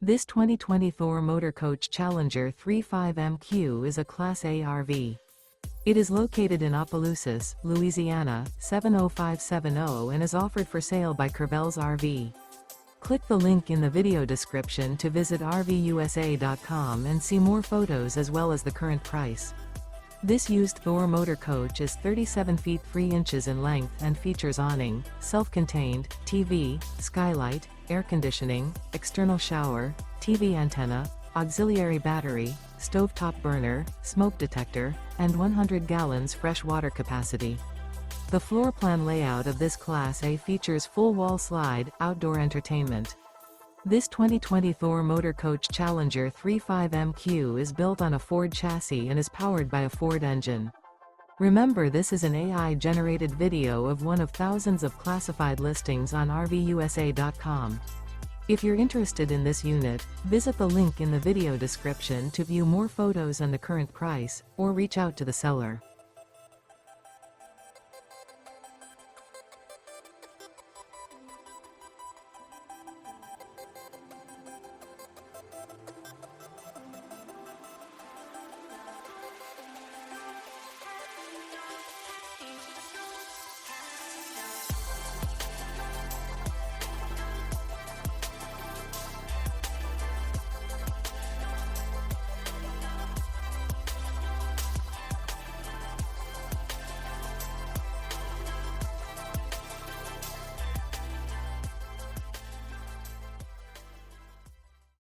This 2020 Thor Motor Coach Challenger 35MQ is a Class A RV. It is located in Opelousas, Louisiana, 70570 and is offered for sale by Courvelle's RV. Click the link in the video description to visit RVUSA.com and see more photos as well as the current price. This used Thor Motor Coach is 37 feet 3 inches in length and features awning, self-contained, TV, skylight, air conditioning, external shower, TV antenna, auxiliary battery, stovetop burner, smoke detector, and 100 gallons fresh water capacity. The floor plan layout of this Class A features full wall slide, outdoor entertainment. This 2020 Thor Motor Coach Challenger 35MQ is built on a Ford chassis and is powered by a Ford engine. Remember, this is an AI-generated video of one of thousands of classified listings on RVUSA.com. If you're interested in this unit, visit the link in the video description to view more photos and the current price, or reach out to the seller.